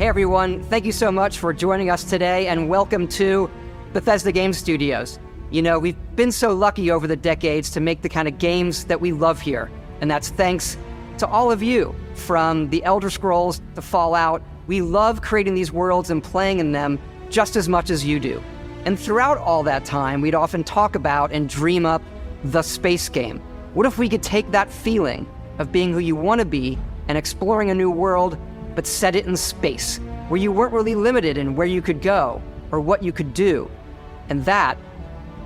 Hey everyone, thank you so much for joining us today and welcome to Bethesda Game Studios. You know, we've been so lucky over the decades to make the kind of games that we love here. And that's thanks to all of you, from the Elder Scrolls to Fallout. We love creating these worlds and playing in them just as much as you do. And throughout all that time, we'd often talk about and dream up the space game. What if we could take that feeling of being who you want to be and exploring a new world, but set it in space, where you weren't really limited in where you could go or what you could do? And that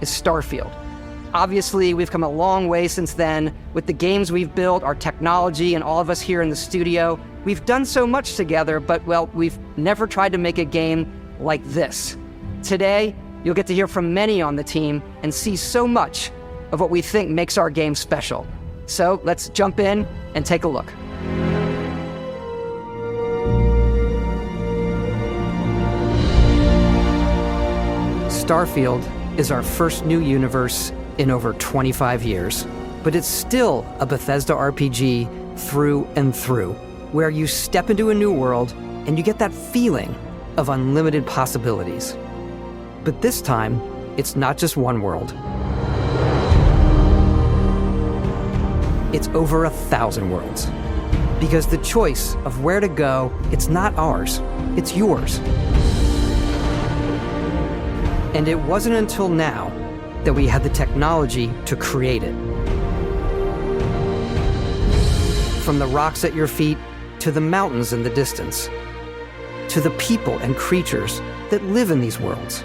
is Starfield. Obviously, we've come a long way since then with the games we've built, our technology, and all of us here in the studio. We've done so much together, but, well, we've never tried to make a game like this. Today, you'll get to hear from many on the team and see so much of what we think makes our game special. So let's jump in and take a look. Starfield is our first new universe in over 25 years, but it's still a Bethesda RPG through and through, where you step into a new world and you get that feeling of unlimited possibilities. But this time, it's not just one world. It's over 1,000 worlds. Because the choice of where to go, it's not ours, it's yours. And it wasn't until now that we had the technology to create it. From the rocks at your feet, to the mountains in the distance, to the people and creatures that live in these worlds.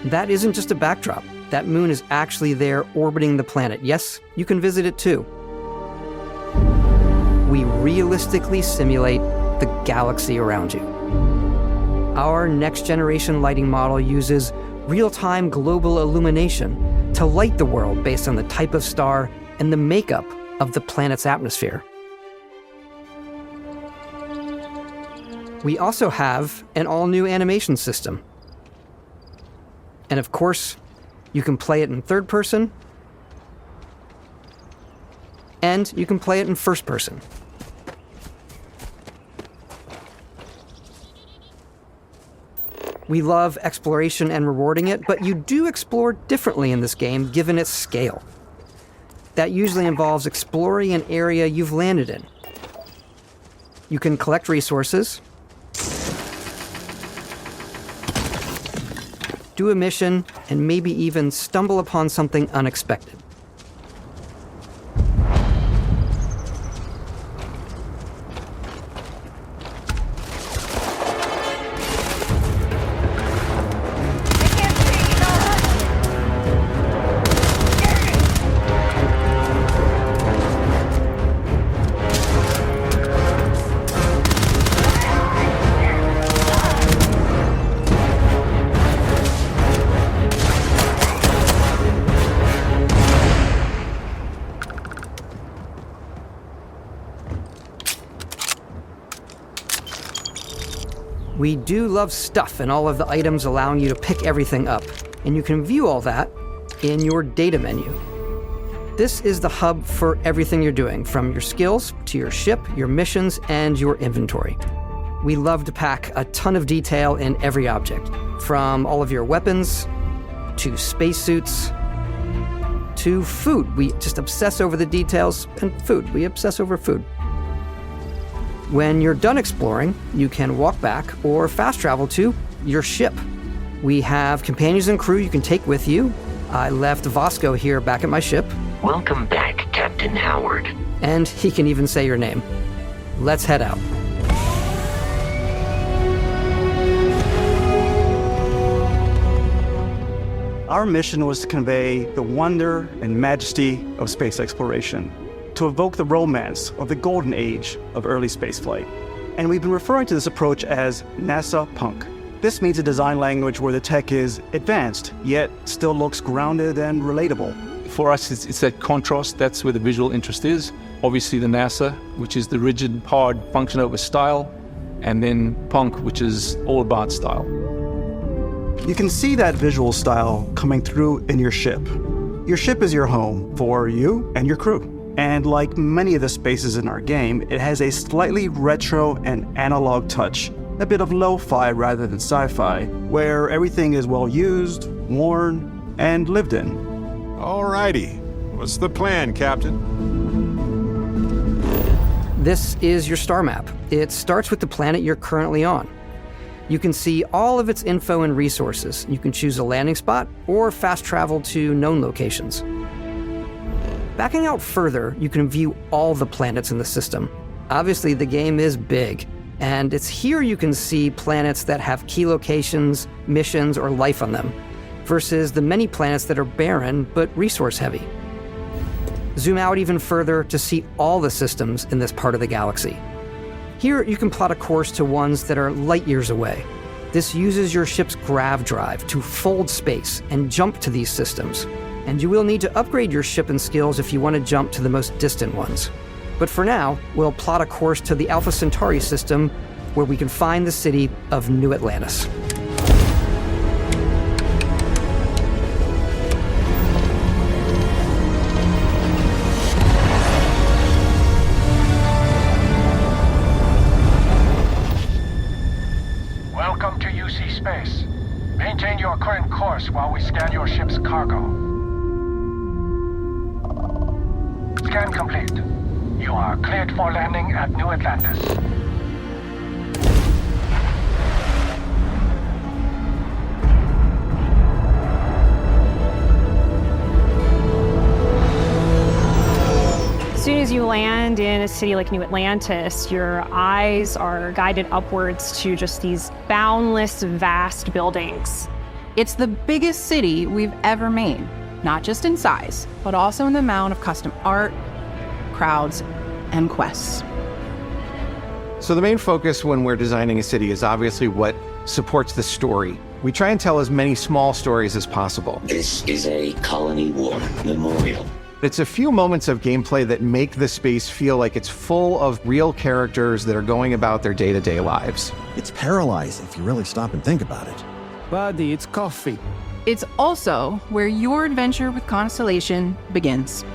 That isn't just a backdrop. That moon is actually there orbiting the planet. Yes, you can visit it too. We realistically simulate the galaxy around you. Our next-generation lighting model uses real-time global illumination to light the world based on the type of star and the makeup of the planet's atmosphere. We also have an all-new animation system. And of course, you can play it in third person, and you can play it in first person. We love exploration and rewarding it, but you do explore differently in this game given its scale. That usually involves exploring an area you've landed in. You can collect resources, do a mission, and maybe even stumble upon something unexpected. We do love stuff and all of the items allowing you to pick everything up, and you can view all that in your data menu. This is the hub for everything you're doing, from your skills to your ship, your missions, and your inventory. We love to pack a ton of detail in every object, from all of your weapons, to spacesuits, to food. We just obsess over the details, and food. We obsess over food. When you're done exploring, you can walk back or fast travel to your ship. We have companions and crew you can take with you. I left Vasco here back at my ship. Welcome back, Captain Howard. And he can even say your name. Let's head out. Our mission was to convey the wonder and majesty of space exploration, to evoke the romance of the golden age of early spaceflight. And we've been referring to this approach as NASA Punk. This means a design language where the tech is advanced, yet still looks grounded and relatable. For us, it's that contrast. That's where the visual interest is. Obviously the NASA, which is the rigid, hard function over style, and then Punk, which is all about style. You can see that visual style coming through in your ship. Your ship is your home for you and your crew. And like many of the spaces in our game, it has a slightly retro and analog touch, a bit of lo-fi rather than sci-fi, where everything is well used, worn, and lived in. Alrighty. What's the plan, Captain? This is your star map. It starts with the planet you're currently on. You can see all of its info and resources. You can choose a landing spot or fast travel to known locations. Backing out further, you can view all the planets in the system. Obviously, the game is big, and it's here you can see planets that have key locations, missions, or life on them, versus the many planets that are barren but resource-heavy. Zoom out even further to see all the systems in this part of the galaxy. Here, you can plot a course to ones that are light years away. This uses your ship's grav drive to fold space and jump to these systems. And you will need to upgrade your ship and skills if you want to jump to the most distant ones. But for now, we'll plot a course to the Alpha Centauri system, where we can find the city of New Atlantis. Welcome to UC Space. Maintain your current course while we scan your ship's cargo. Scan complete. You are cleared for landing at New Atlantis. As soon as you land in a city like New Atlantis, your eyes are guided upwards to just these boundless, vast buildings. It's the biggest city we've ever made, not just in size, but also in the amount of custom art, crowds, and quests. So the main focus when we're designing a city is obviously what supports the story. We try and tell as many small stories as possible. This is a colony war memorial. It's a few moments of gameplay that make the space feel like it's full of real characters that are going about their day-to-day lives. It's paralyzing if you really stop and think about it. Buddy, it's coffee. It's also where your adventure with Constellation begins.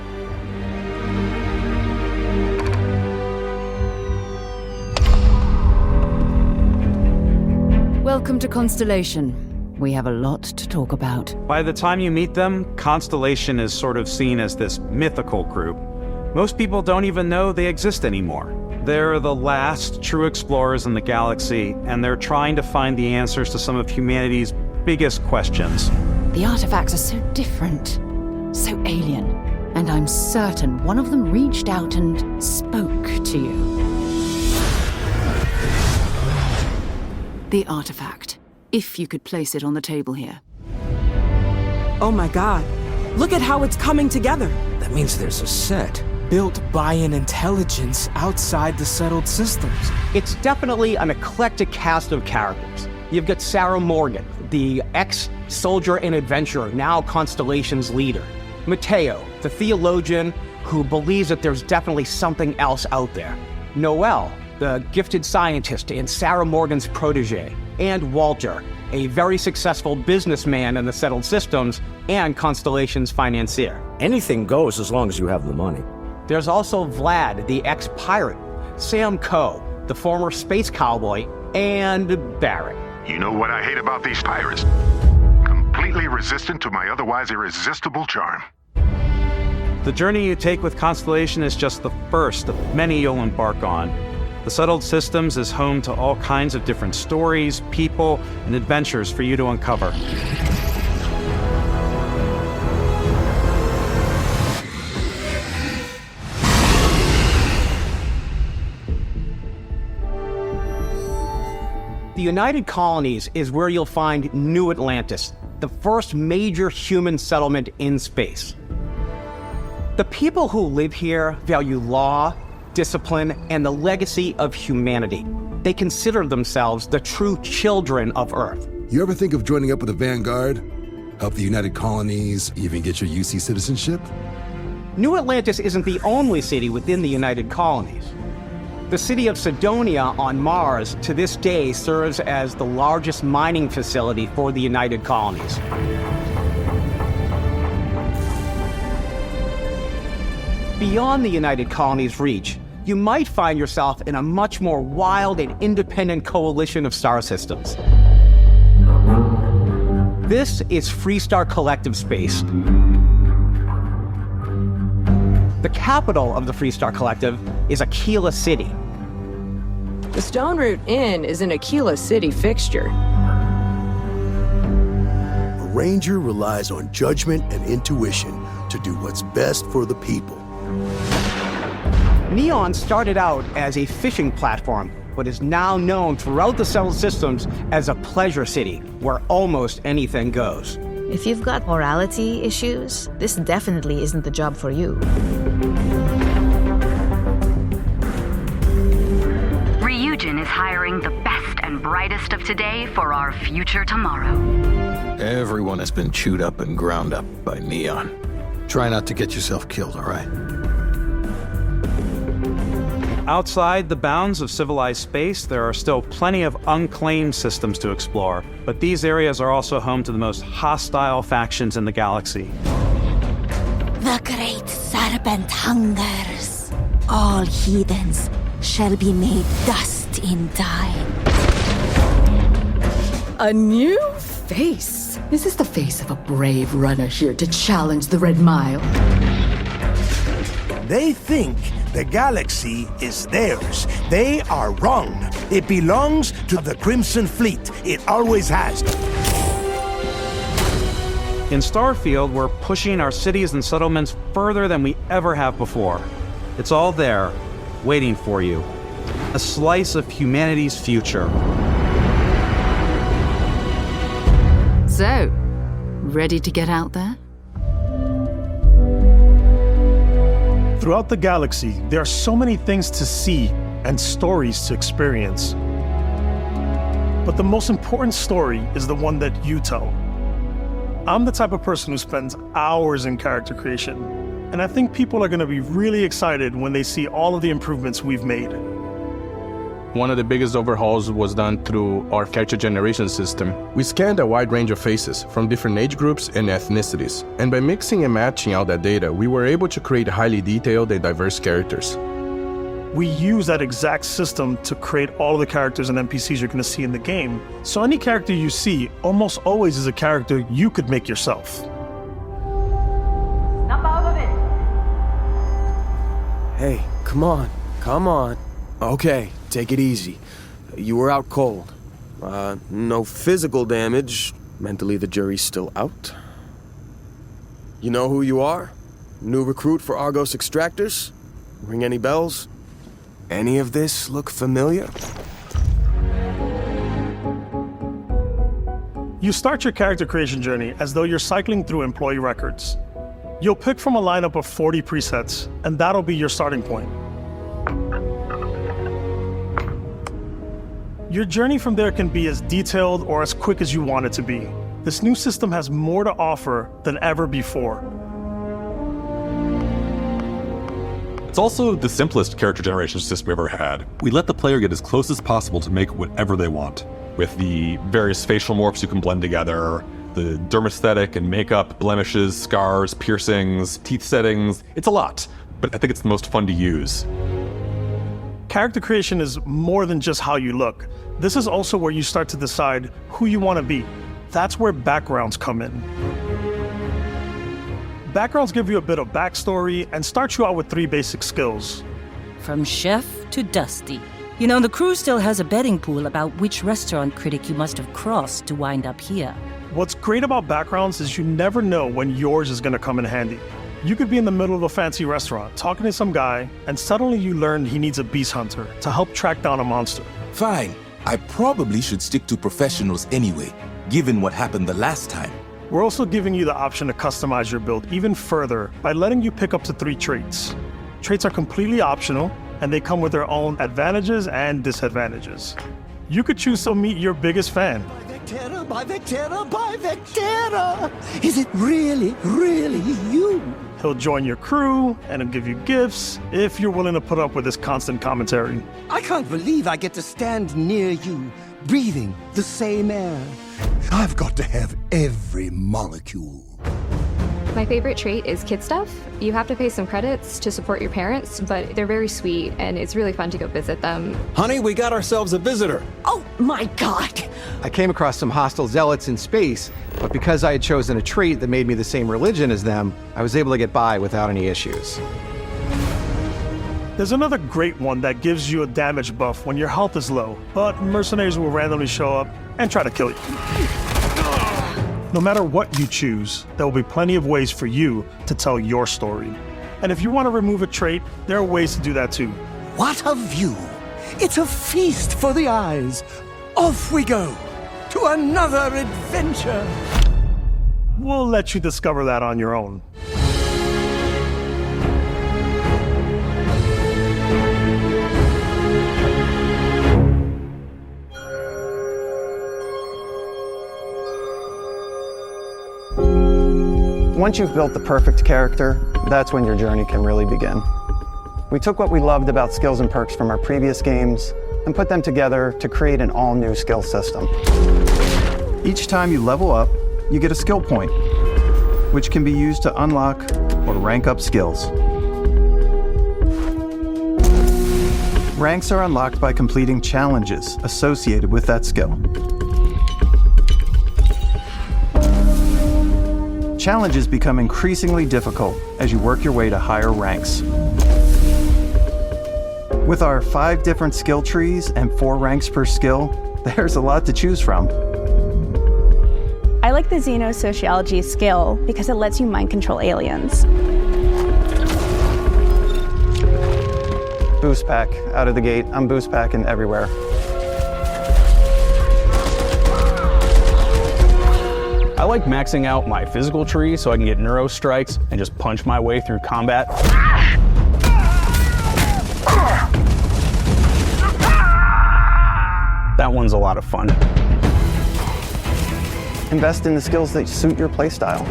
Welcome to Constellation. We have a lot to talk about. By the time you meet them, Constellation is sort of seen as this mythical group. Most people don't even know they exist anymore. They're the last true explorers in the galaxy, and they're trying to find the answers to some of humanity's biggest questions. The artifacts are so different, so alien, and I'm certain one of them reached out and spoke to you. The artifact. If you could place it on the table here. Oh my god. Look at how it's coming together. That means there's a set built by an intelligence outside the settled systems. It's definitely an eclectic cast of characters. You've got Sarah Morgan, the ex-soldier and adventurer, now Constellation's leader. Mateo, the theologian who believes that there's definitely something else out there. Noel, the gifted scientist and Sarah Morgan's protege. And Walter, a very successful businessman in the settled systems and Constellation's financier. Anything goes as long as you have the money. There's also Vlad, the ex-pirate, Sam Coe, the former space cowboy, and Barrett. You know what I hate about these pirates? Completely resistant to my otherwise irresistible charm. The journey you take with Constellation is just the first of many you'll embark on. The Settled Systems is home to all kinds of different stories, people, and adventures for you to uncover. The United Colonies is where you'll find New Atlantis, the first major human settlement in space. The people who live here value law, discipline, and the legacy of humanity. They consider themselves the true children of Earth. You ever think of joining up with the Vanguard? Help the United Colonies, even get your UC citizenship? New Atlantis isn't the only city within the United Colonies. The city of Sidonia on Mars to this day serves as the largest mining facility for the United Colonies. Beyond the United Colonies' reach, you might find yourself in a much more wild and independent coalition of star systems. This is Freestar Collective Space. The capital of the Freestar Collective is Aquila City. The Stone Root Inn is an Aquila City fixture. A ranger relies on judgment and intuition to do what's best for the people. Neon started out as a fishing platform, but is now known throughout the settled systems as a pleasure city, where almost anything goes. If you've got morality issues, this definitely isn't the job for you. Ryujin is hiring the best and brightest of today for our future tomorrow. Everyone has been chewed up and ground up by Neon. Try not to get yourself killed, all right? Outside the bounds of civilized space, there are still plenty of unclaimed systems to explore, but these areas are also home to the most hostile factions in the galaxy. The great serpent hungers. All heathens shall be made dust in time. A new face. Is this the face of a brave runner here to challenge the Red Mile? They think the galaxy is theirs. They are wrong. It belongs to the Crimson Fleet. It always has. In Starfield, we're pushing our cities and settlements further than we ever have before. It's all there, waiting for you. A slice of humanity's future. So, ready to get out there? Throughout the galaxy, there are so many things to see and stories to experience. But the most important story is the one that you tell. I'm the type of person who spends hours in character creation, and I think people are going to be really excited when they see all of the improvements we've made. One of the biggest overhauls was done through our character generation system. We scanned a wide range of faces from different age groups and ethnicities, and by mixing and matching all that data, we were able to create highly detailed and diverse characters. We use that exact system to create all of the characters and NPCs you're going to see in the game. So any character you see almost always is a character you could make yourself. Snap out of it! Hey, come on. Okay, take it easy. You were out cold. No physical damage. Mentally, the jury's still out. You know who you are? New recruit for Argos Extractors? Ring any bells? Any of this look familiar? You start your character creation journey as though you're cycling through employee records. You'll pick from a lineup of 40 presets, and that'll be your starting point. Your journey from there can be as detailed or as quick as you want it to be. This new system has more to offer than ever before. It's also the simplest character generation system we've ever had. We let the player get as close as possible to make whatever they want. With the various facial morphs you can blend together, the dermesthetic and makeup, blemishes, scars, piercings, teeth settings. It's a lot, but I think it's the most fun to use. Character creation is more than just how you look. This is also where you start to decide who you want to be. That's where backgrounds come in. Backgrounds give you a bit of backstory and start you out with 3 basic skills. From chef to Dusty. You know, the crew still has a betting pool about which restaurant critic you must have crossed to wind up here. What's great about backgrounds is you never know when yours is going to come in handy. You could be in the middle of a fancy restaurant talking to some guy, and suddenly you learn he needs a beast hunter to help track down a monster. Fine. I probably should stick to professionals anyway, given what happened the last time. We're also giving you the option to customize your build even further by letting you pick up to 3 traits. Traits are completely optional, and they come with their own advantages and disadvantages. You could choose to meet your biggest fan. By Vectera! Is it really you? He'll join your crew, and he'll give you gifts, if you're willing to put up with his constant commentary. I can't believe I get to stand near you, breathing the same air. I've got to have every molecule. My favorite trait is kid stuff. You have to pay some credits to support your parents, but they're very sweet, and it's really fun to go visit them. Honey, we got ourselves a visitor. Oh my god! I came across some hostile zealots in space, but because I had chosen a trait that made me the same religion as them, I was able to get by without any issues. There's another great one that gives you a damage buff when your health is low, but mercenaries will randomly show up and try to kill you. No matter what you choose, there will be plenty of ways for you to tell your story. And if you want to remove a trait, there are ways to do that too. What a view! It's a feast for the eyes. Off we go to another adventure. We'll let you discover that on your own. Once you've built the perfect character, that's when your journey can really begin. We took what we loved about skills and perks from our previous games and put them together to create an all-new skill system. Each time you level up, you get a skill point, which can be used to unlock or rank up skills. Ranks are unlocked by completing challenges associated with that skill. Challenges become increasingly difficult as you work your way to higher ranks. With our 5 different skill trees and 4 ranks per skill, there's a lot to choose from. I like the Xenosociology skill because it lets you mind control aliens. Boost pack out of the gate. I'm boost packing everywhere. I like maxing out my physical tree so I can get neuro strikes and just punch my way through combat. That one's a lot of fun. Invest in the skills that suit your playstyle.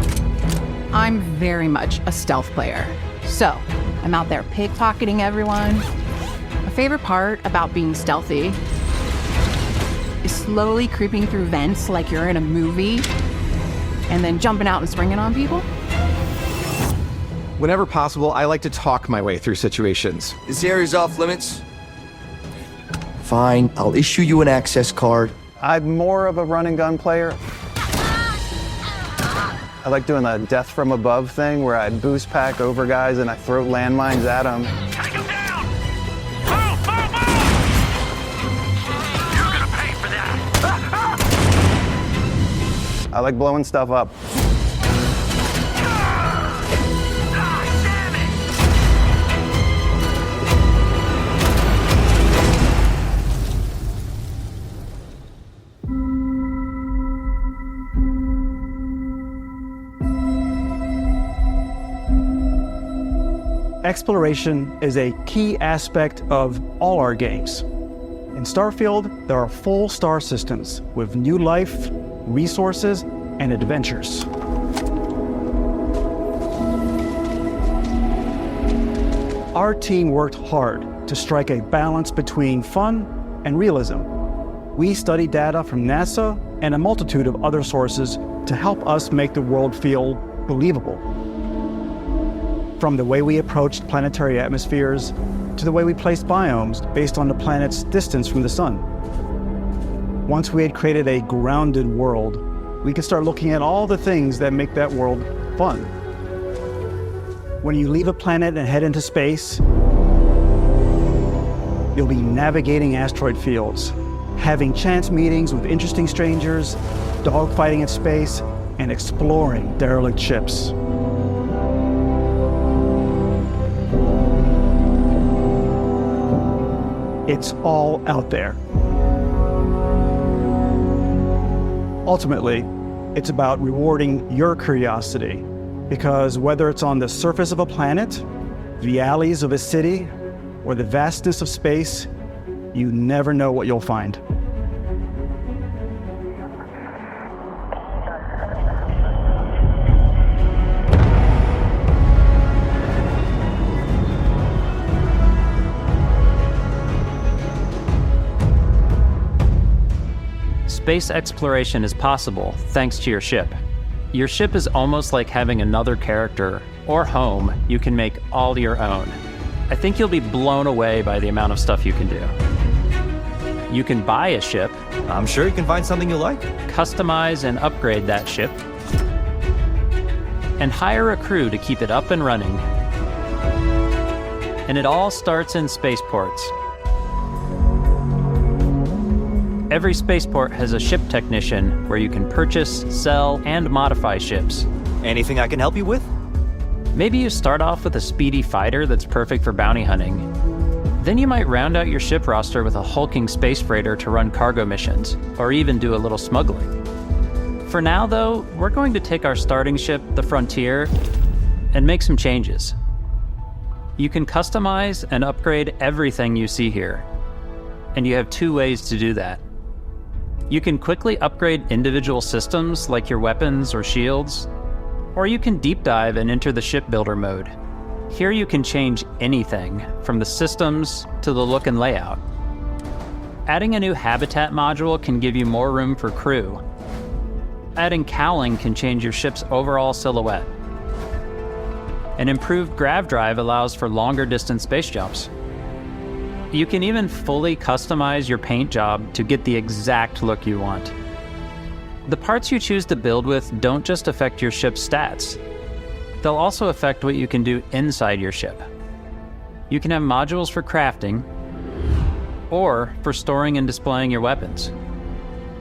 I'm very much a stealth player, so I'm out there pickpocketing everyone. My favorite part about being stealthy is slowly creeping through vents like you're in a movie and then jumping out and springing on people. Whenever possible, I like to talk my way through situations. This area's off limits. Fine, I'll issue you an access card. I'm more of a run and gun player. I like doing the death from above thing where I boost pack over guys and I throw landmines at them. I like blowing stuff up. Exploration is a key aspect of all our games. In Starfield, there are full star systems with new life, resources, and adventures. Our team worked hard to strike a balance between fun and realism. We studied data from NASA and a multitude of other sources to help us make the world feel believable. From the way we approached planetary atmospheres to the way we placed biomes based on the planet's distance from the sun. Once we had created a grounded world, we could start looking at all the things that make that world fun. When you leave a planet and head into space, you'll be navigating asteroid fields, having chance meetings with interesting strangers, dogfighting in space, and exploring derelict ships. It's all out there. Ultimately, it's about rewarding your curiosity, because whether it's on the surface of a planet, the alleys of a city, or the vastness of space, you never know what you'll find. Space exploration is possible thanks to your ship. Your ship is almost like having another character or home you can make all your own. I think you'll be blown away by the amount of stuff you can do. You can buy a ship. I'm sure you can find something you like. Customize and upgrade that ship. And hire a crew to keep it up and running. And it all starts in spaceports. Every spaceport has a ship technician where you can purchase, sell, and modify ships. Anything I can help you with? Maybe you start off with a speedy fighter that's perfect for bounty hunting. Then you might round out your ship roster with a hulking space freighter to run cargo missions, or even do a little smuggling. For now, though, we're going to take our starting ship, the Frontier, and make some changes. You can customize and upgrade everything you see here, and you have two ways to do that. You can quickly upgrade individual systems like your weapons or shields, or you can deep dive and enter the shipbuilder mode. Here you can change anything, from the systems to the look and layout. Adding a new habitat module can give you more room for crew. Adding cowling can change your ship's overall silhouette. An improved grav drive allows for longer distance space jumps. You can even fully customize your paint job to get the exact look you want. The parts you choose to build with don't just affect your ship's stats. They'll also affect what you can do inside your ship. You can have modules for crafting, or for storing and displaying your weapons.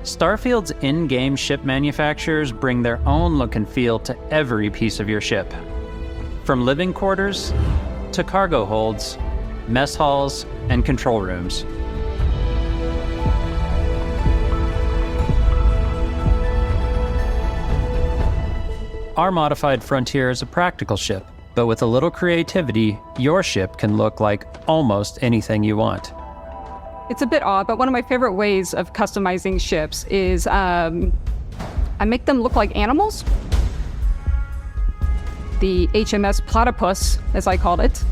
Starfield's in-game ship manufacturers bring their own look and feel to every piece of your ship. From living quarters to cargo holds, mess halls, and control rooms. Our modified Frontier is a practical ship, but with a little creativity, your ship can look like almost anything you want. It's a bit odd, but one of my favorite ways of customizing ships is I make them look like animals. The HMS Platypus, as I called it,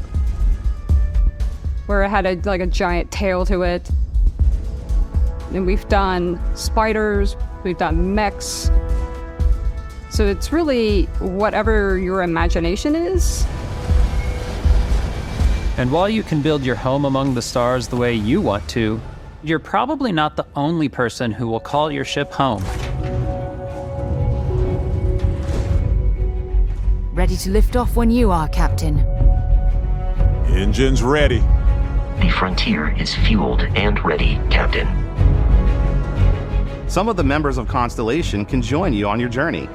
where it had a giant tail to it. And we've done spiders, we've done mechs. So it's really whatever your imagination is. And while you can build your home among the stars the way you want to, you're probably not the only person who will call your ship home. Ready to lift off when you are, Captain. Engines ready. The Frontier is fueled and ready, Captain. Some of the members of Constellation can join you on your journey.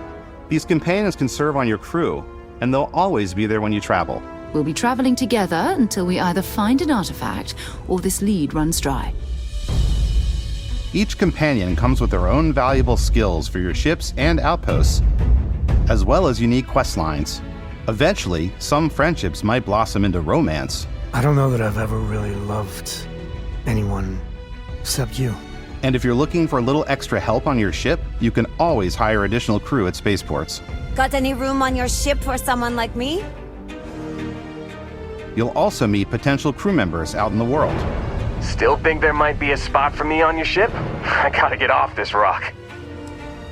These companions can serve on your crew, and they'll always be there when you travel. We'll be traveling together until we either find an artifact or this lead runs dry. Each companion comes with their own valuable skills for your ships and outposts, as well as unique quest lines. Eventually, some friendships might blossom into romance. I don't know that I've ever really loved anyone except you. And if you're looking for a little extra help on your ship, you can always hire additional crew at spaceports. Got any room on your ship for someone like me? You'll also meet potential crew members out in the world. Still think there might be a spot for me on your ship? I gotta get off this rock.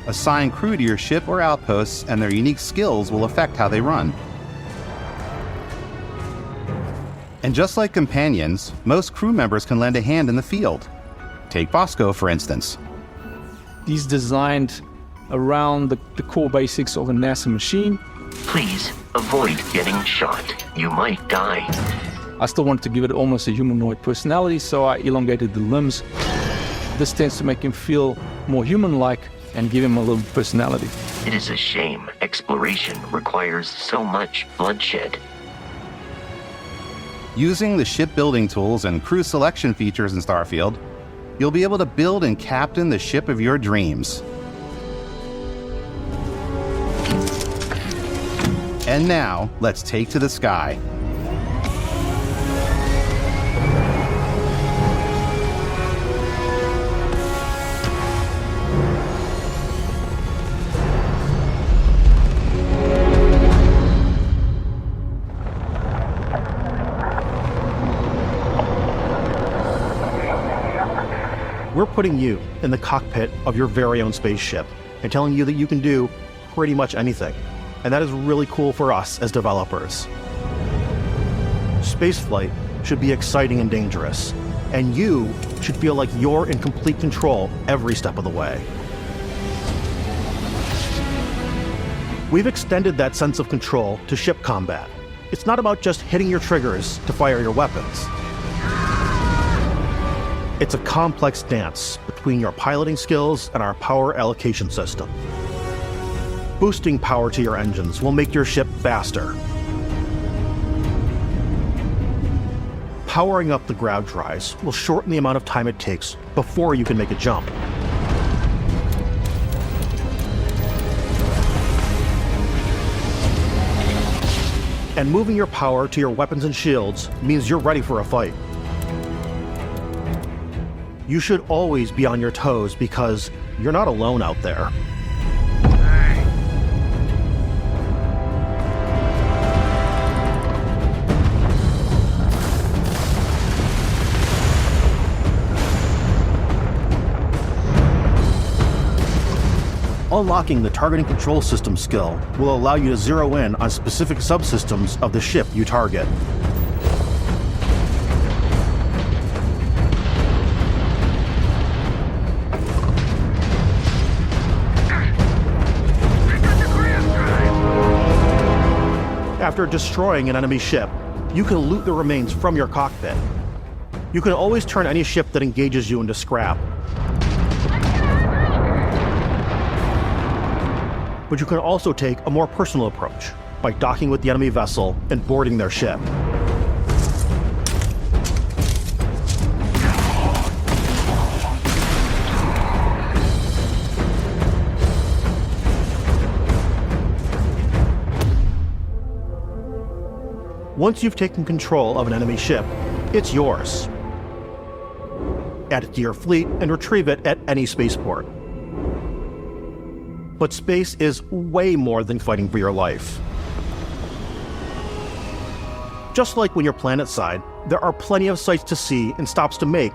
Assign crew to your ship or outposts, and their unique skills will affect how they run. And just like companions, most crew members can lend a hand in the field. Take Bosco, for instance. He's designed around the core basics of a NASA machine. Please avoid getting shot. You might die. I still wanted to give it almost a humanoid personality, so I elongated the limbs. This tends to make him feel more human-like and give him a little personality. It is a shame exploration requires so much bloodshed. Using the shipbuilding tools and crew selection features in Starfield, you'll be able to build and captain the ship of your dreams. And now, let's take to the sky. We're putting you in the cockpit of your very own spaceship and telling you that you can do pretty much anything, and that is really cool for us as developers. Spaceflight should be exciting and dangerous, and you should feel like you're in complete control every step of the way. We've extended that sense of control to ship combat. It's not about just hitting your triggers to fire your weapons. It's a complex dance between your piloting skills and our power allocation system. Boosting power to your engines will make your ship faster. Powering up the grav drives will shorten the amount of time it takes before you can make a jump. And moving your power to your weapons and shields means you're ready for a fight. You should always be on your toes because you're not alone out there. Unlocking the targeting control system skill will allow you to zero in on specific subsystems of the ship you target. After destroying an enemy ship, you can loot the remains from your cockpit. You can always turn any ship that engages you into scrap. But you can also take a more personal approach by docking with the enemy vessel and boarding their ship. Once you've taken control of an enemy ship, it's yours. Add it to your fleet and retrieve it at any spaceport. But space is way more than fighting for your life. Just like when you're planetside, there are plenty of sights to see and stops to make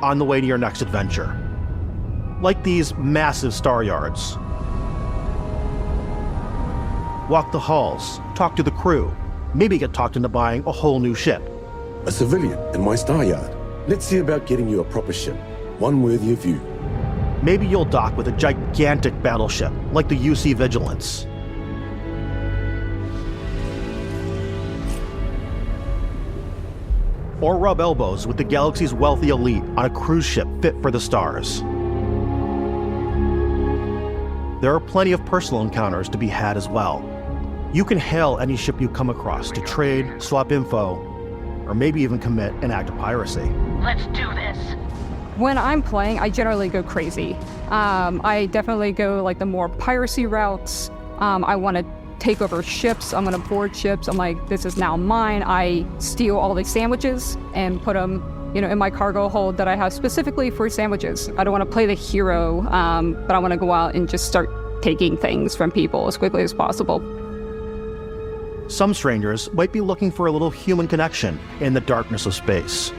on the way to your next adventure. Like these massive star yards. Walk the halls, talk to the crew, maybe get talked into buying a whole new ship. A civilian in my star yard. Let's see about getting you a proper ship, one worthy of you. Maybe you'll dock with a gigantic battleship, like the UC Vigilance. Or rub elbows with the galaxy's wealthy elite on a cruise ship fit for the stars. There are plenty of personal encounters to be had as well. You can hail any ship you come across to trade, swap info, or maybe even commit an act of piracy. Let's do this. When I'm playing, I generally go crazy. I definitely go like the more piracy routes. I want to take over ships. I'm going to board ships. I'm like, this is now mine. I steal all these sandwiches and put them, in my cargo hold that I have specifically for sandwiches. I don't want to play the hero, but I want to go out and just start taking things from people as quickly as possible. Some strangers might be looking for a little human connection in the darkness of space.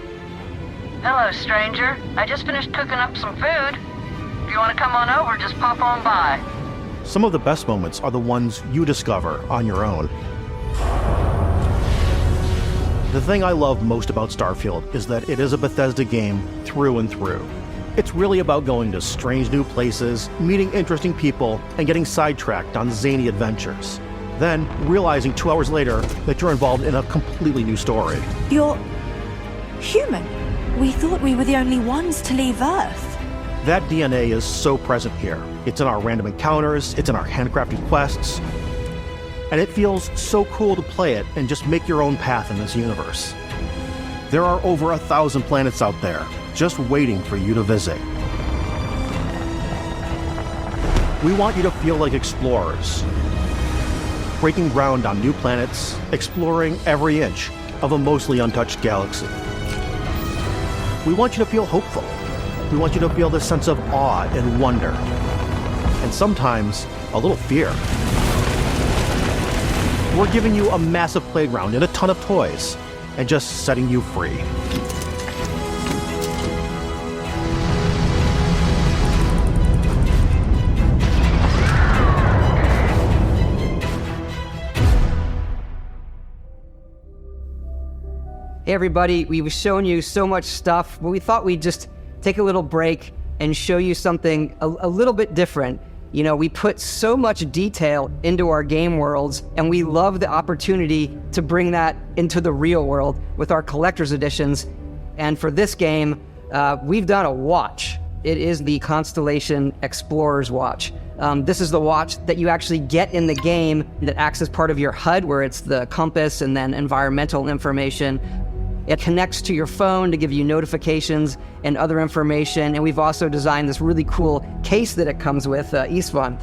Hello, stranger. I just finished cooking up some food. If you want to come on over, just pop on by. Some of the best moments are the ones you discover on your own. The thing I love most about Starfield is that it is a Bethesda game through and through. It's really about going to strange new places, meeting interesting people, and getting sidetracked on zany adventures. Then realizing 2 hours later that you're involved in a completely new story. You're human. We thought we were the only ones to leave Earth. That DNA is so present here. It's in our random encounters, it's in our handcrafted quests, and it feels so cool to play it and just make your own path in this universe. There are over 1,000 planets out there, just waiting for you to visit. We want you to feel like explorers, breaking ground on new planets, exploring every inch of a mostly untouched galaxy. We want you to feel hopeful. We want you to feel this sense of awe and wonder, and sometimes a little fear. We're giving you a massive playground and a ton of toys, and just setting you free. Hey everybody, we've shown you so much stuff, but we thought we'd just take a little break and show you something a little bit different. You know, we put so much detail into our game worlds, and we love the opportunity to bring that into the real world with our collector's editions. And for this game, we've done a watch. It is the Constellation Explorer's Watch. This is the watch that you actually get in the game that acts as part of your HUD, where it's the compass and then environmental information. It connects to your phone to give you notifications and other information. And we've also designed this really cool case that it comes with, Istvan.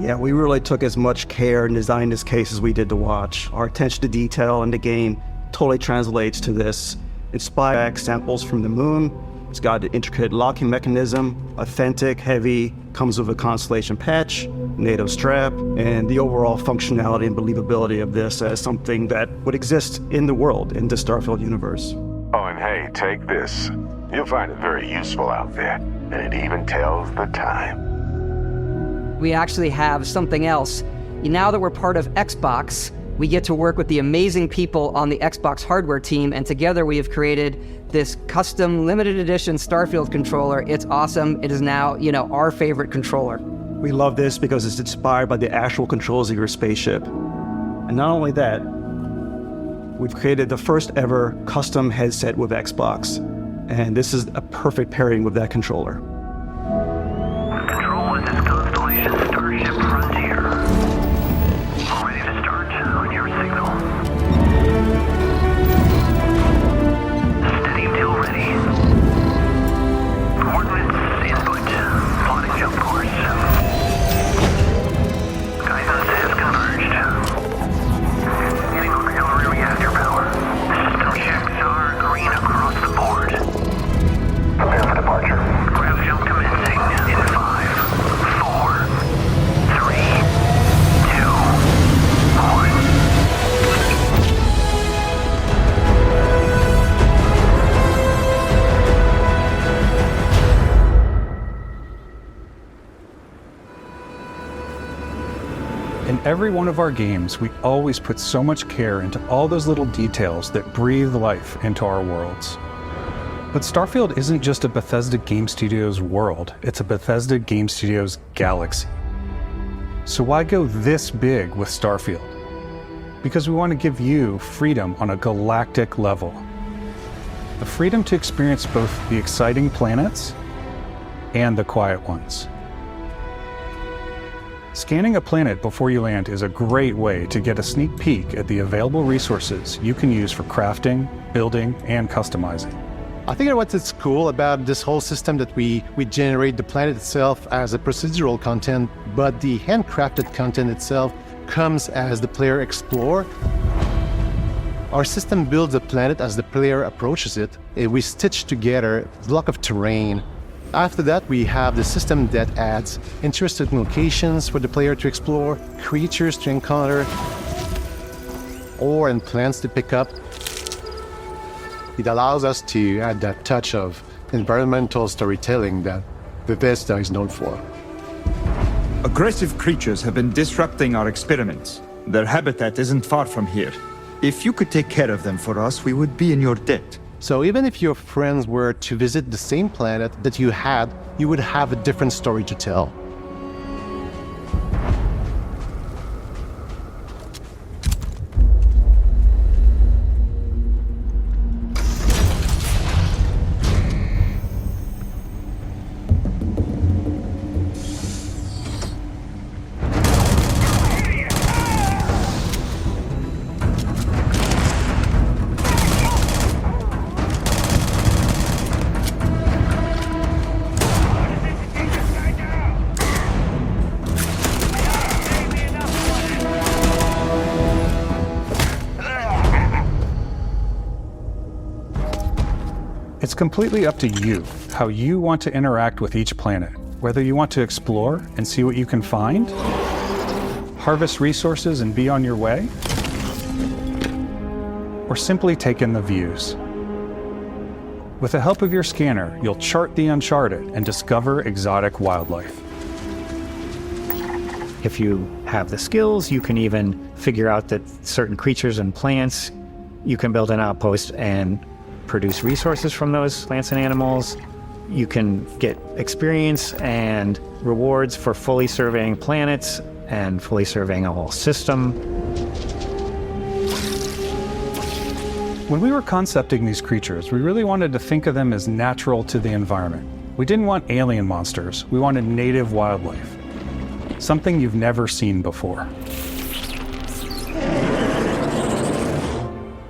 Yeah, we really took as much care in designing this case as we did the watch. Our attention to detail in the game totally translates to this. Inspired samples from the moon. It's got an intricate locking mechanism, authentic, heavy, comes with a Constellation patch, NATO strap, and the overall functionality and believability of this as something that would exist in the world, in the Starfield universe. Oh, and hey, take this. You'll find it very useful out there, and it even tells the time. We actually have something else. Now that we're part of Xbox, we get to work with the amazing people on the Xbox hardware team, and together we have created this custom limited edition Starfield controller. It's awesome. It is now, our favorite controller. We love this because it's inspired by the actual controls of your spaceship. And not only that, we've created the first ever custom headset with Xbox. And this is a perfect pairing with that controller. Control, this is Constellation Starship Frontier. Ready to start on your signal. Steady till ready. Coordinates input. Plotting jump course. Guidance has converged. Getting auxiliary reactor power. System checks are green across the board. Prepare for departure. Grav jump commencing in 5, 4, 3, 2, 1. In every one of our games, we always put so much care into all those little details that breathe life into our worlds. But Starfield isn't just a Bethesda Game Studios world, it's a Bethesda Game Studios galaxy. So why go this big with Starfield? Because we want to give you freedom on a galactic level. The freedom to experience both the exciting planets and the quiet ones. Scanning a planet before you land is a great way to get a sneak peek at the available resources you can use for crafting, building, and customizing. I think what's cool about this whole system that we generate the planet itself as a procedural content, but the handcrafted content itself comes as the player explore. Our system builds the planet as the player approaches it. We stitch together a block of terrain. After that, we have the system that adds interesting locations for the player to explore, creatures to encounter, ore and plants to pick up. It allows us to add that touch of environmental storytelling that Bethesda is known for. Aggressive creatures have been disrupting our experiments. Their habitat isn't far from here. If you could take care of them for us, we would be in your debt. So even if your friends were to visit the same planet that you had, you would have a different story to tell. It's completely up to you how you want to interact with each planet, whether you want to explore and see what you can find, harvest resources and be on your way, or simply take in the views. With the help of your scanner, you'll chart the uncharted and discover exotic wildlife. If you have the skills, you can even figure out that certain creatures and plants You can build an outpost and produce resources from those plants and animals. You can get experience and rewards for fully surveying planets and fully surveying a whole system. When we were concepting these creatures, we really wanted to think of them as natural to the environment. We didn't want alien monsters, we wanted native wildlife. Something you've never seen before.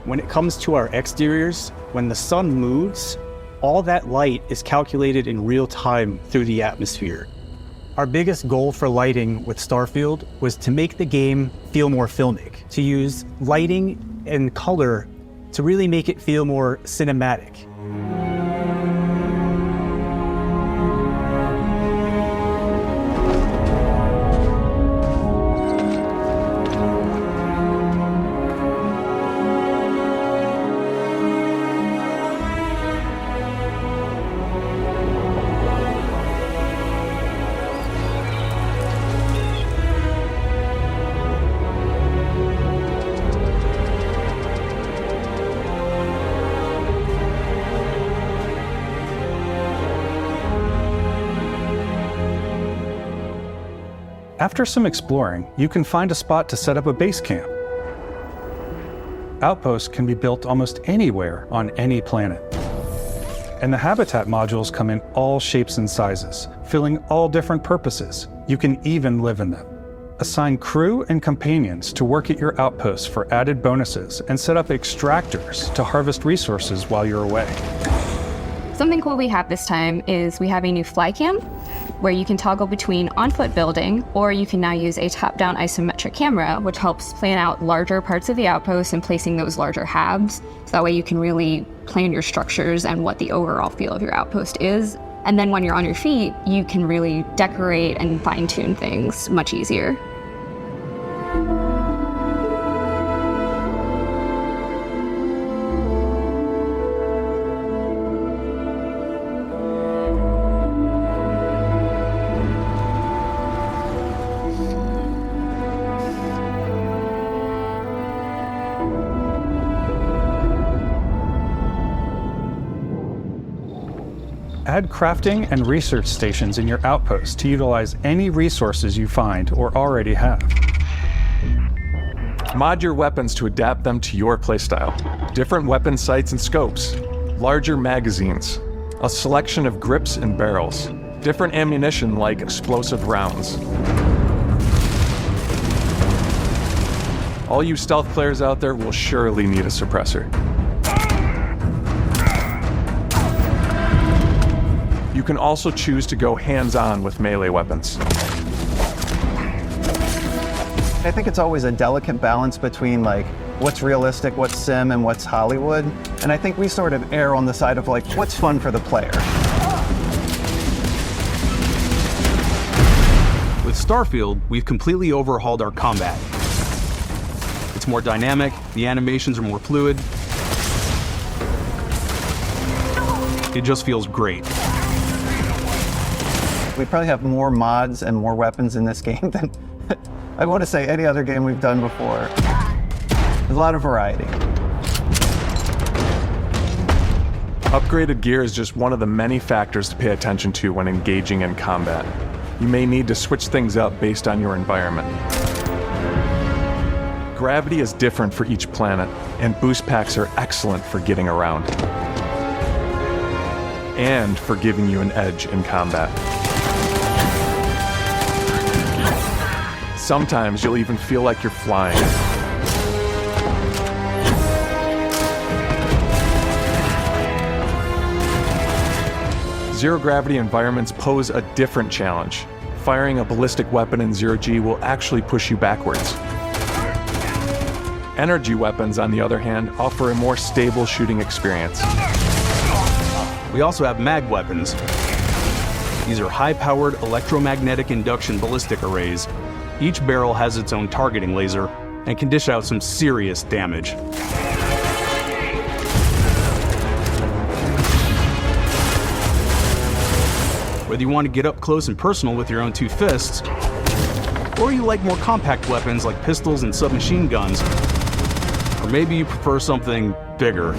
When it comes to our exteriors, when the sun moves, all that light is calculated in real time through the atmosphere. Our biggest goal for lighting with Starfield was to make the game feel more filmic, to use lighting and color to really make it feel more cinematic. After some exploring, you can find a spot to set up a base camp. Outposts can be built almost anywhere on any planet. And the habitat modules come in all shapes and sizes, filling all different purposes. You can even live in them. Assign crew and companions to work at your outposts for added bonuses and set up extractors to harvest resources while you're away. Something cool we have this time is we have a new fly cam where you can toggle between on-foot building, or you can now use a top-down isometric camera, which helps plan out larger parts of the outpost and placing those larger halves. So that way you can really plan your structures and what the overall feel of your outpost is. And then when you're on your feet, you can really decorate and fine-tune things much easier. Add crafting and research stations in your outpost to utilize any resources you find or already have. Mod your weapons to adapt them to your playstyle. Different weapon sights and scopes, larger magazines, a selection of grips and barrels, different ammunition like explosive rounds. All you stealth players out there will surely need a suppressor. You can also choose to go hands-on with melee weapons. I think it's always a delicate balance between like what's realistic, what's sim, and what's Hollywood. And I think we sort of err on the side of like what's fun for the player. With Starfield, we've completely overhauled our combat. It's more dynamic, the animations are more fluid. It just feels great. We probably have more mods and more weapons in this game than I want to say any other game we've done before. There's a lot of variety. Upgraded gear is just one of the many factors to pay attention to when engaging in combat. You may need to switch things up based on your environment. Gravity is different for each planet, and boost packs are excellent for getting around. And for giving you an edge in combat. Sometimes you'll even feel like you're flying. Zero-gravity environments pose a different challenge. Firing a ballistic weapon in zero-G will actually push you backwards. Energy weapons, on the other hand, offer a more stable shooting experience. We also have mag weapons. These are high-powered electromagnetic induction ballistic arrays. Each barrel has its own targeting laser and can dish out some serious damage. Whether you want to get up close and personal with your own two fists, or you like more compact weapons like pistols and submachine guns, Or maybe you prefer something bigger.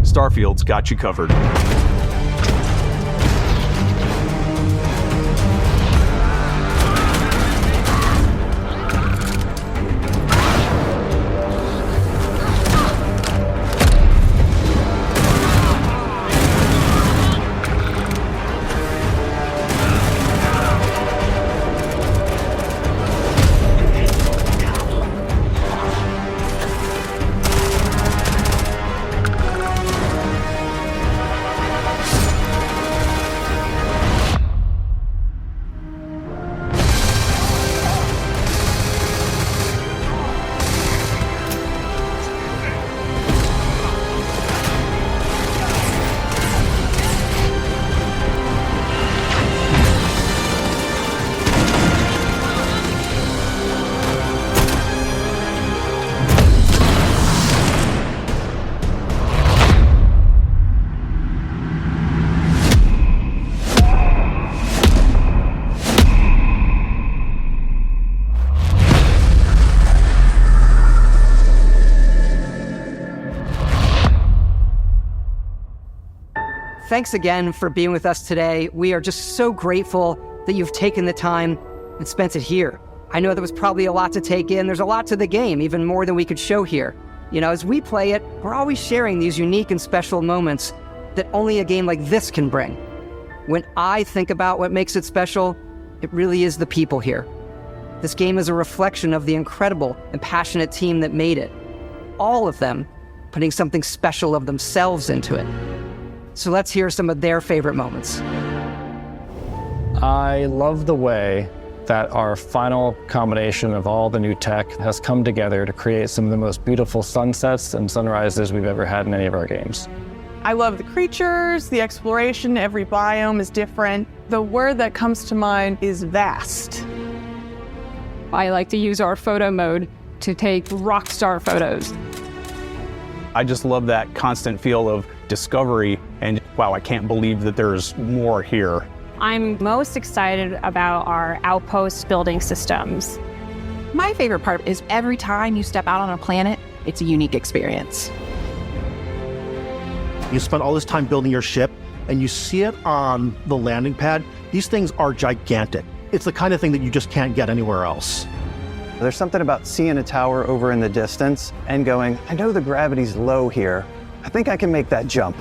Starfield's got you covered. Thanks again for being with us today. We are just so grateful that you've taken the time and spent it here. I know there was probably a lot to take in. There's a lot to the game, even more than we could show here. You know, as we play it, we're always sharing these unique and special moments that only a game like this can bring. When I think about what makes it special, it really is the people here. This game is a reflection of the incredible and passionate team that made it. All of them putting something special of themselves into it. So let's hear some of their favorite moments. I love the way that our final combination of all the new tech has come together to create some of the most beautiful sunsets and sunrises we've ever had in any of our games. I love the creatures, the exploration, every biome is different. The word that comes to mind is vast. I like to use our photo mode to take rock star photos. I just love that constant feel of discovery and, wow, I can't believe that there's more here. I'm most excited about our outpost building systems. My favorite part is every time you step out on a planet, it's a unique experience. You spend all this time building your ship and you see it on the landing pad. These things are gigantic. It's the kind of thing that you just can't get anywhere else. There's something about seeing a tower over in the distance and going, I know the gravity's low here. I think I can make that jump.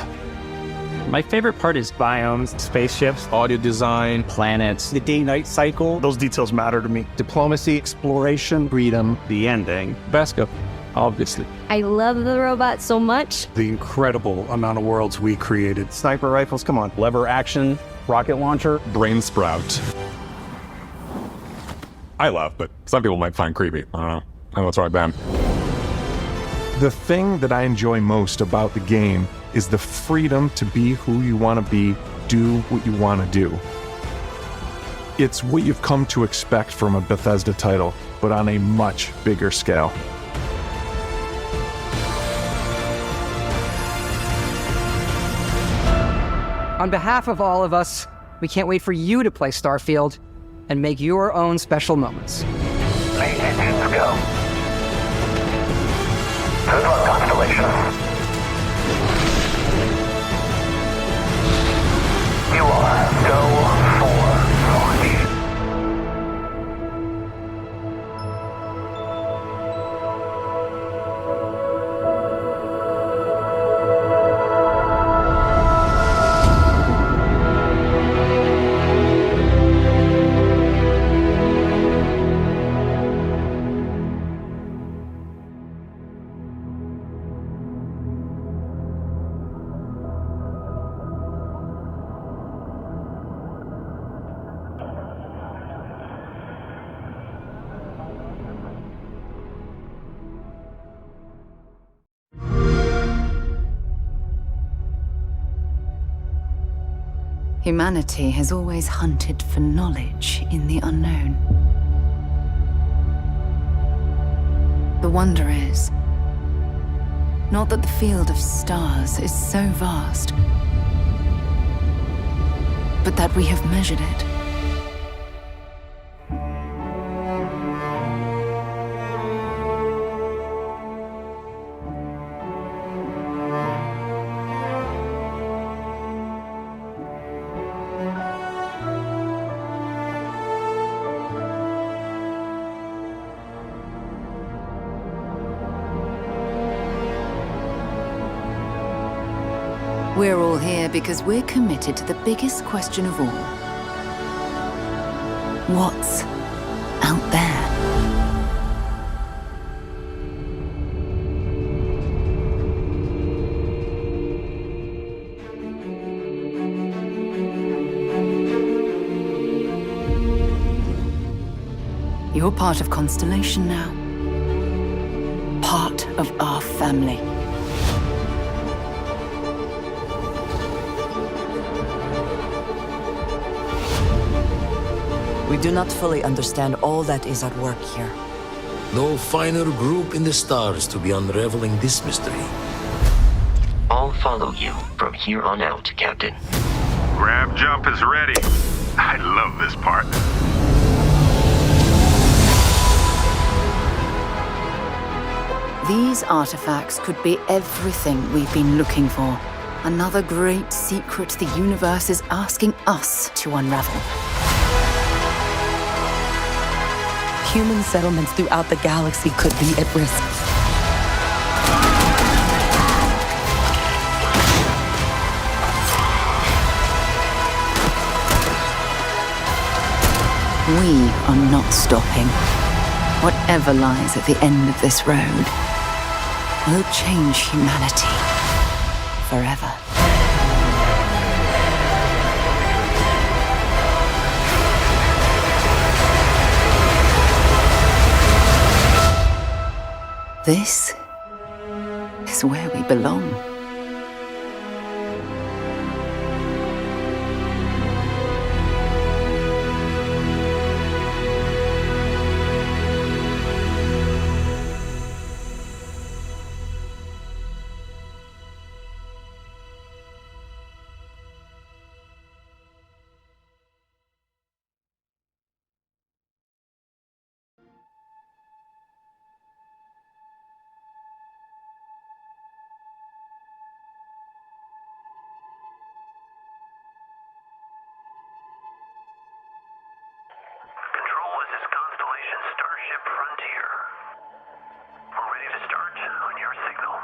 My favorite part is biomes, spaceships, audio design, planets, the day-night cycle. Those details matter to me. Diplomacy, exploration, freedom, the ending. Vasco, obviously. I love the robot so much. The incredible amount of worlds we created. Sniper rifles, come on. Lever action, rocket launcher. Brain sprout. I love, but some people might find creepy. I don't know. I know what's wrong with them. The thing that I enjoy most about the game is the freedom to be who you want to be, do what you want to do. It's what you've come to expect from a Bethesda title, but on a much bigger scale. On behalf of all of us, we can't wait for you to play Starfield and make your own special moments. Make engines go. Good luck, Constellation. You are go for launch. Humanity has always hunted for knowledge in the unknown. The wonder is, not that the field of stars is so vast, but that we have measured it. We're all here because we're committed to the biggest question of all. What's out there? You're part of Constellation now. Part of our family. We do not fully understand all that is at work here. No finer group in the stars to be unraveling this mystery. I'll follow you from here on out, Captain. Grab jump is ready. I love this part. These artifacts could be everything we've been looking for. Another great secret the universe is asking us to unravel. Human settlements throughout the galaxy could be at risk. We are not stopping. Whatever lies at the end of this road will change humanity forever. This is where we belong. Control, this is Constellation Starship Frontier. We're ready to start on your signal.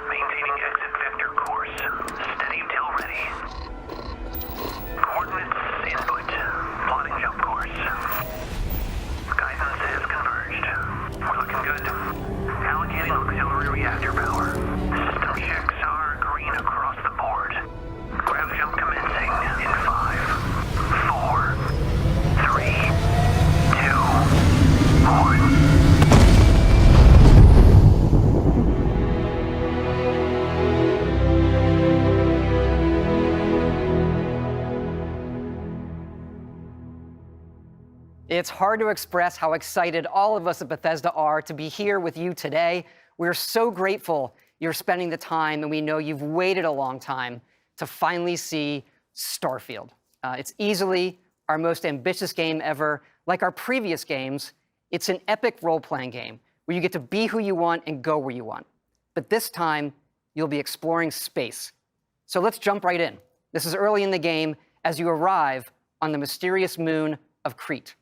Maintaining exit vector course. Steady till ready. Coordinates input. Plotting jump course. Guidance has converged. We're looking good. Allocating auxiliary reactor power. System checks are green across the board. Grab jump commencing in 5, 4, 3, 2, 1. It's hard to express how excited all of us at Bethesda are to be here with you today. We're so grateful you're spending the time, and we know you've waited a long time to finally see Starfield. It's easily our most ambitious game ever. Like our previous games, it's an epic role-playing game where you get to be who you want and go where you want. But this time, you'll be exploring space. So let's jump right in. This is early in the game as you arrive on the mysterious moon of Crete.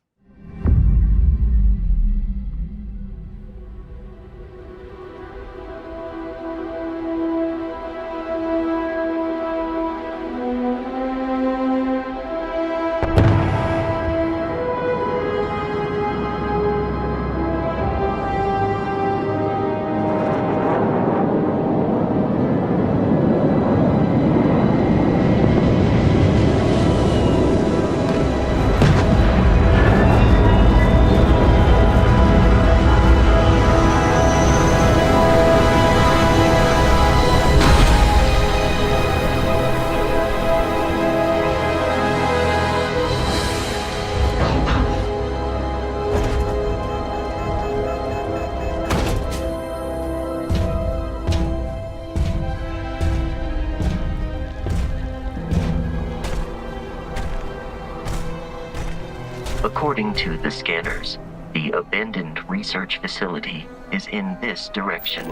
According to the scanners, the abandoned research facility is in this direction.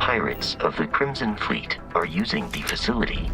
pirates of the Crimson Fleet are using the facility.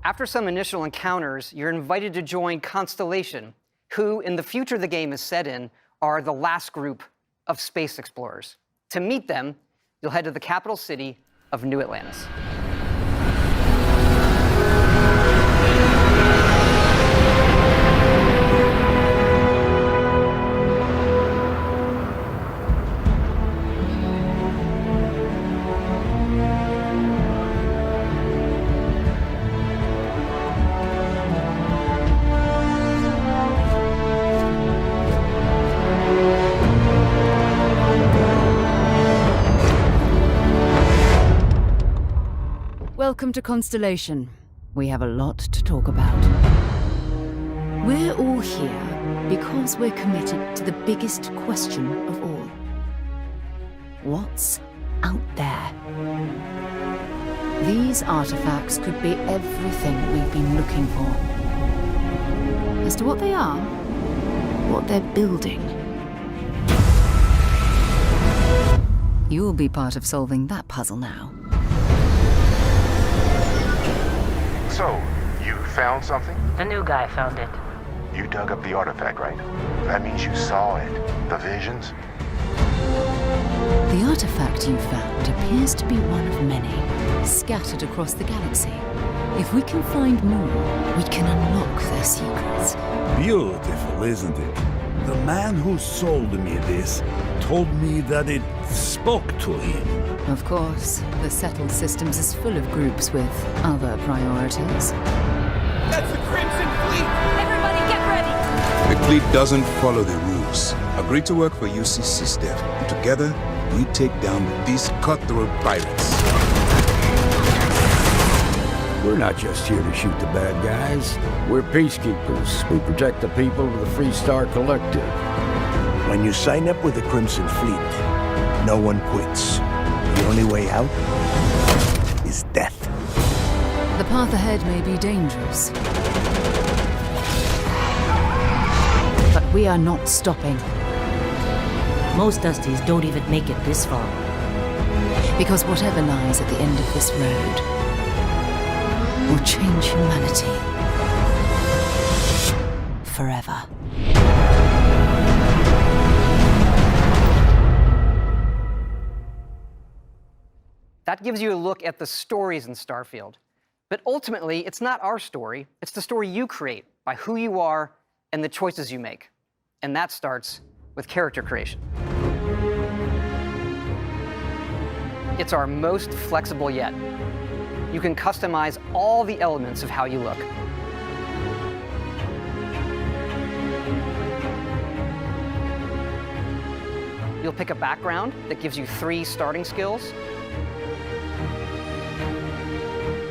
After some initial encounters, you're invited to join Constellation, who, in the future the game is set in, are the last group of space explorers. To meet them, you'll head to the capital city of New Atlantis. Welcome to Constellation. We have a lot to talk about. We're all here because we're committed to the biggest question of all. What's out there? These artifacts could be everything we've been looking for. As to what they are, what they're building, you'll be part of solving that puzzle now. So, you found something? The new guy found it. You dug up the artifact, right? That means you saw it. The visions? The artifact you found appears to be one of many, scattered across the galaxy. If we can find more, we can unlock their secrets. Beautiful, isn't it? The man who sold me this told me that it spoke to him. Of course, the settled systems is full of groups with other priorities. That's the Crimson Fleet! Everybody get ready! The fleet doesn't follow the rules. Agree to work for UCC Steph. And together, we take down these cutthroat pirates. We're not just here to shoot the bad guys. We're peacekeepers. We protect the people of the Free Star Collective. When you sign up with the Crimson Fleet, no one quits. The only way out is death. The path ahead may be dangerous, but we are not stopping. Most Dusties don't even make it this far. Because whatever lies at the end of this road will change humanity forever. That gives you a look at the stories in Starfield. But ultimately, it's not our story, it's the story you create by who you are and the choices you make. And that starts with character creation. It's our most flexible yet. You can customize all the elements of how you look. You'll pick a background that gives you 3 starting skills.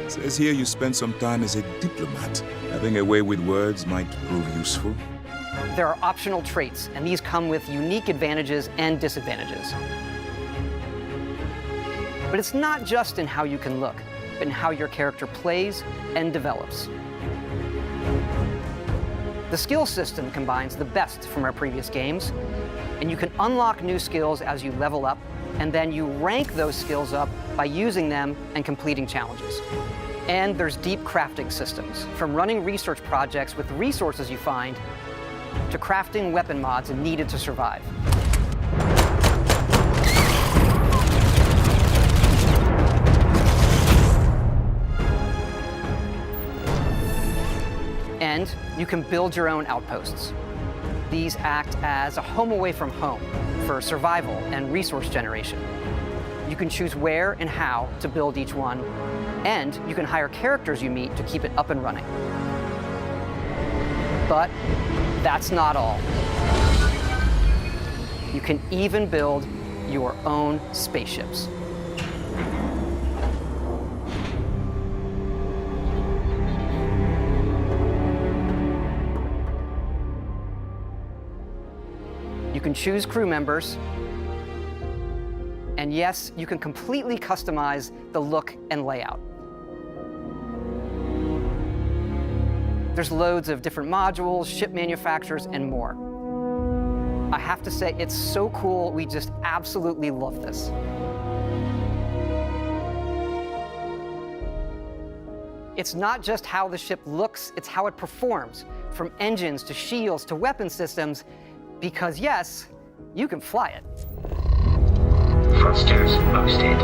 Says here you spent some time as a diplomat. Having a way with words might prove useful. There are optional traits, and these come with unique advantages and disadvantages. But it's not just in how you can look, but in how your character plays and develops. The skill system combines the best from our previous games, and you can unlock new skills as you level up, and then you rank those skills up by using them and completing challenges. And there's deep crafting systems, from running research projects with resources you find, to crafting weapon mods needed to survive. And you can build your own outposts. These act as a home away from home for survival and resource generation. You can choose where and how to build each one, and you can hire characters you meet to keep it up and running. But that's not all. You can even build your own spaceships. You can choose crew members, and yes, you can completely customize the look and layout. There's loads of different modules, ship manufacturers, and more. I have to say, it's so cool. We just absolutely love this. It's not just how the ship looks, it's how it performs, from engines to shields to weapon systems, because yes, you can fly it. Thrusters boosted.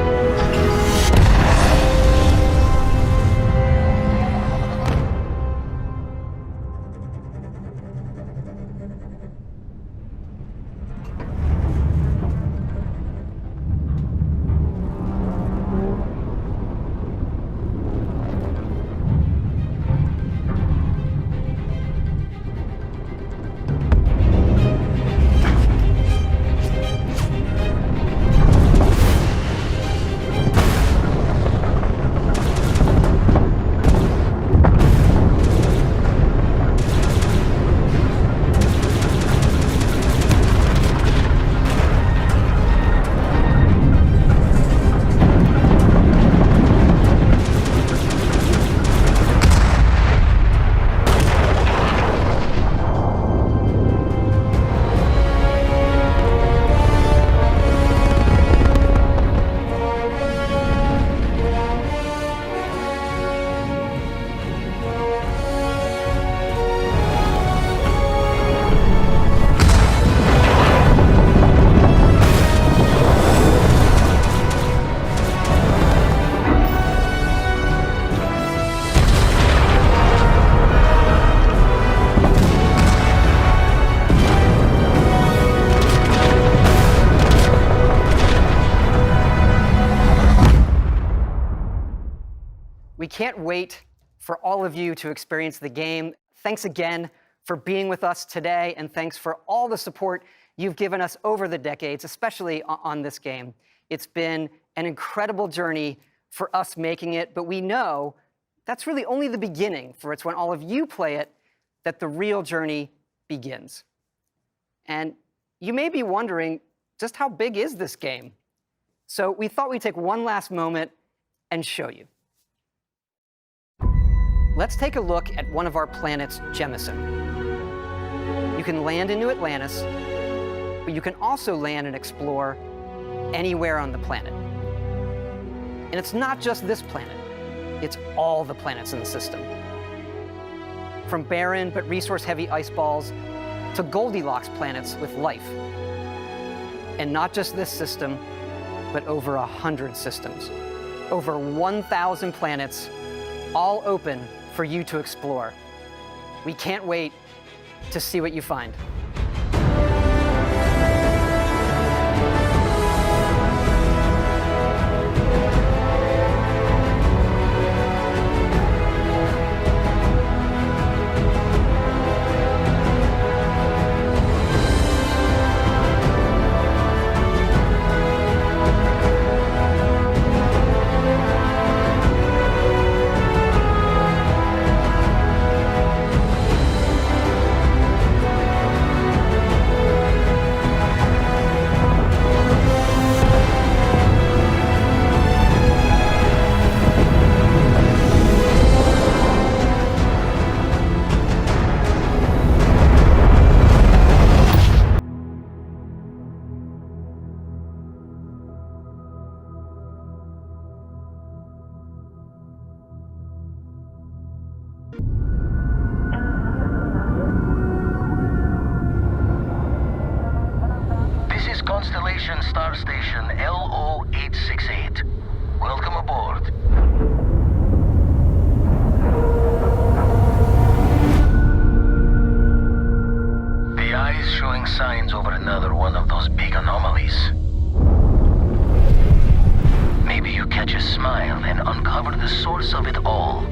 We can't wait for all of you to experience the game. Thanks again for being with us today, and thanks for all the support you've given us over the decades, especially on this game. It's been an incredible journey for us making it, but we know that's really only the beginning, for it's when all of you play it that the real journey begins. And you may be wondering, just how big is this game? So we thought we'd take one last moment and show you. Let's take a look at one of our planets, Jemison. You can land into Atlantis, but you can also land and explore anywhere on the planet. And it's not just this planet, it's all the planets in the system. From barren but resource-heavy ice balls to Goldilocks planets with life. And not just this system, but over 100 systems. Over 1,000 planets, all open for you to explore. We can't wait to see what you find. those big anomalies. Maybe you catch a smile and uncover the source of it all.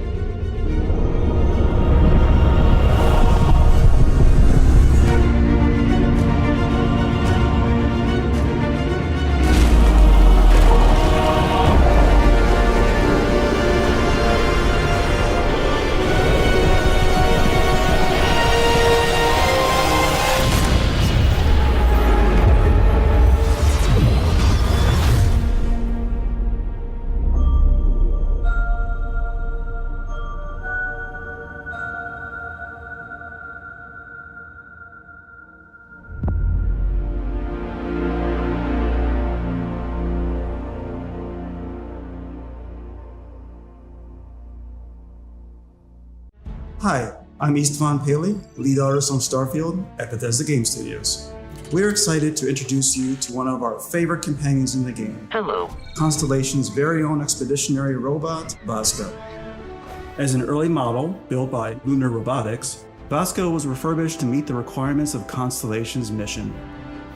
Hi, I'm Istvan Paley, lead artist on Starfield at Bethesda Game Studios. We're excited to introduce you to one of our favorite companions in the game. Hello. Constellation's very own expeditionary robot, Vasco. As an early model built by Lunar Robotics, Vasco was refurbished to meet the requirements of Constellation's mission.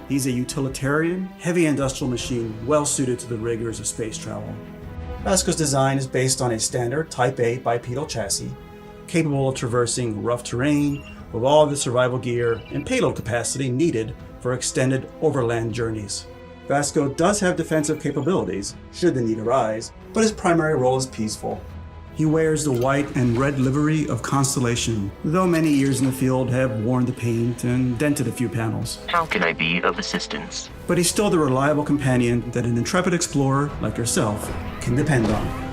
He's a utilitarian, heavy industrial machine well suited to the rigors of space travel. Vasco's design is based on a standard Type A bipedal chassis, capable of traversing rough terrain with all the survival gear and payload capacity needed for extended overland journeys. Vasco does have defensive capabilities, should the need arise, but his primary role is peaceful. He wears the white and red livery of Constellation, though many years in the field have worn the paint and dented a few panels. How can I be of assistance? But he's still the reliable companion that an intrepid explorer like yourself can depend on.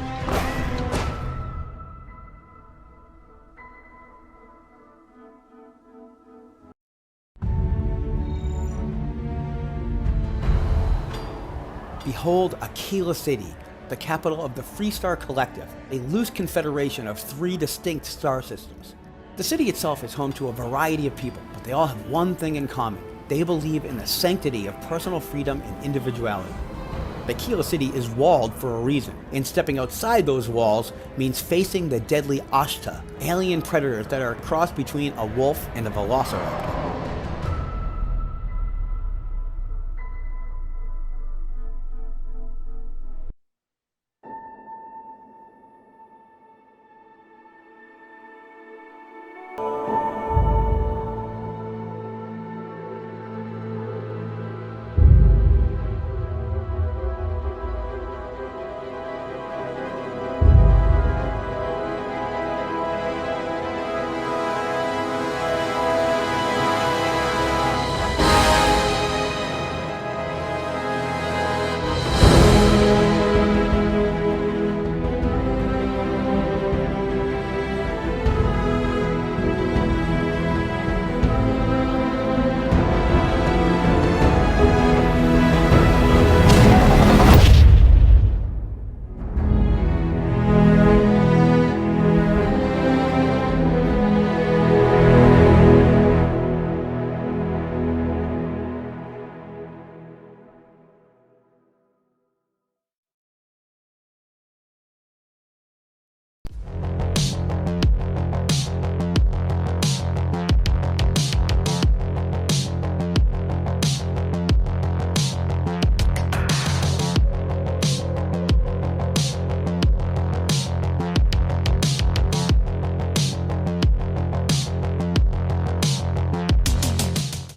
Behold Aquila City, the capital of the Freestar Collective, a loose confederation of 3 distinct star systems. The city itself is home to a variety of people, but they all have one thing in common. They believe in the sanctity of personal freedom and individuality. Aquila City is walled for a reason, and stepping outside those walls means facing the deadly Ashta, alien predators that are a cross between a wolf and a velociraptor.